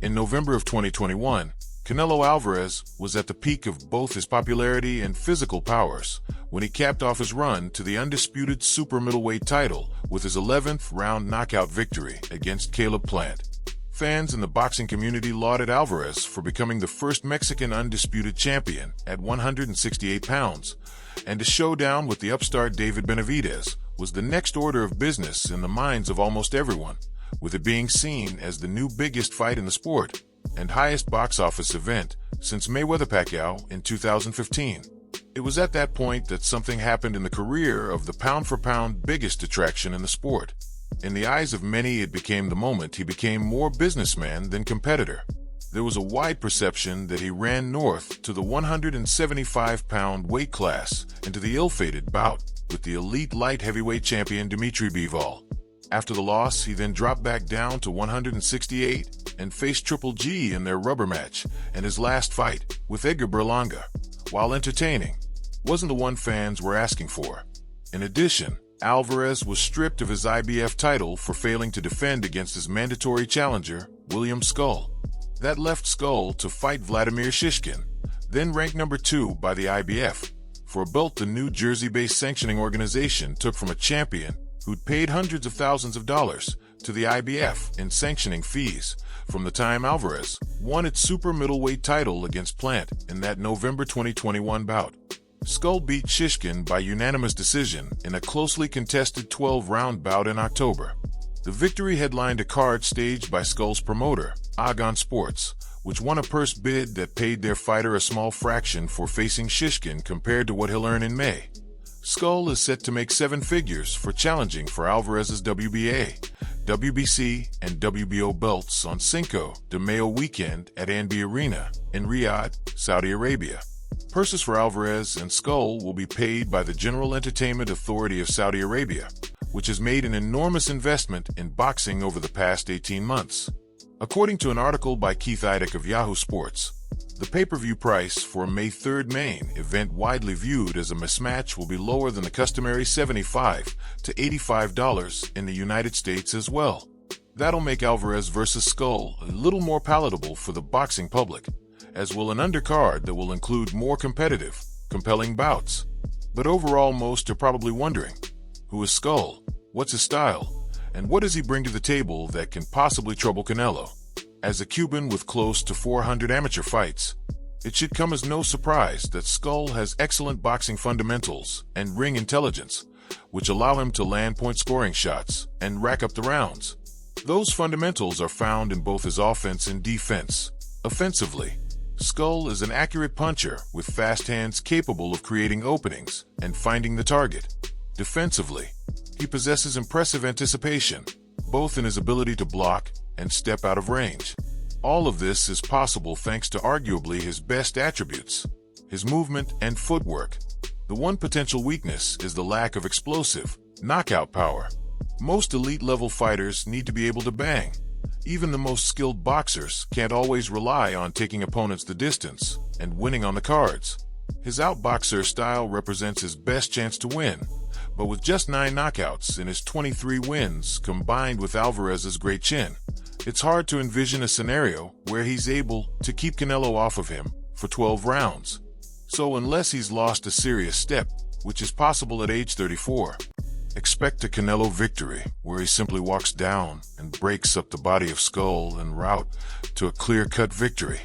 In November of 2021, Canelo Alvarez was at the peak of both his popularity and physical powers when he capped off his run to the undisputed super middleweight title with his 11th round knockout victory against Caleb Plant. Fans in the boxing community lauded Alvarez for becoming the first Mexican undisputed champion at 168 pounds, and a showdown with the upstart David Benavidez was the next order of business in the minds of almost everyone, with it being seen as the new biggest fight in the sport and highest box office event since Mayweather-Pacquiao in 2015. It was at that point that something happened in the career of the pound-for-pound biggest attraction in the sport. In the eyes of many, it became the moment he became more businessman than competitor. There was a wide perception that he ran north to the 175-pound weight class and to the ill-fated bout with the elite light heavyweight champion Dimitri Bivol. After the loss, he then dropped back down to 168 and faced Triple G in their rubber match, and his last fight, with Edgar Berlanga, while entertaining, wasn't the one fans were asking for. In addition, Alvarez was stripped of his IBF title for failing to defend against his mandatory challenger, William Scull. That left Scull to fight Vladimir Shishkin, then ranked number 2 by the IBF, for a belt the New Jersey-based sanctioning organization took from a champion who'd paid hundreds of thousands of dollars to the IBF in sanctioning fees from the time Alvarez won its super middleweight title against Plant in that November 2021 bout. Scull beat Shishkin by unanimous decision in a closely contested 12-round bout in October. The victory headlined a card staged by Scull's promoter, Agon Sports, which won a purse bid that paid their fighter a small fraction for facing Shishkin compared to what he'll earn in May. Scull is set to make 7 figures for challenging for Alvarez's WBA, WBC, and WBO belts on Cinco De Mayo weekend at Anbi Arena in Riyadh, Saudi Arabia. Purses for Alvarez and Scull will be paid by the General Entertainment Authority of Saudi Arabia, which has made an enormous investment in boxing over the past 18 months. According to an article by Keith Idec of Yahoo Sports, the pay-per-view price for a May 3rd main event, widely viewed as a mismatch, will be lower than the customary $75 to $85 in the United States as well. That'll make Alvarez versus Scull a little more palatable for the boxing public, as will an undercard that will include more competitive, compelling bouts. But overall, most are probably wondering, who is Scull? What's his style? And what does he bring to the table that can possibly trouble Canelo? As a Cuban with close to 400 amateur fights, it should come as no surprise that Scull has excellent boxing fundamentals and ring intelligence, which allow him to land point-scoring shots and rack up the rounds. Those fundamentals are found in both his offense and defense. Offensively, Scull is an accurate puncher with fast hands capable of creating openings and finding the target. Defensively, he possesses impressive anticipation, both in his ability to block and step out of range. All of this is possible thanks to arguably his best attributes, his movement and footwork. The one potential weakness is the lack of explosive knockout power. Most elite-level fighters need to be able to bang. Even the most skilled boxers can't always rely on taking opponents the distance and winning on the cards. His outboxer style represents his best chance to win, but with just 9 knockouts in his 23 wins combined with Alvarez's great chin, it's hard to envision a scenario where he's able to keep Canelo off of him for 12 rounds. So unless he's lost a serious step, which is possible at age 34, expect a Canelo victory where he simply walks down and breaks up the body of Scull en route to a clear-cut victory.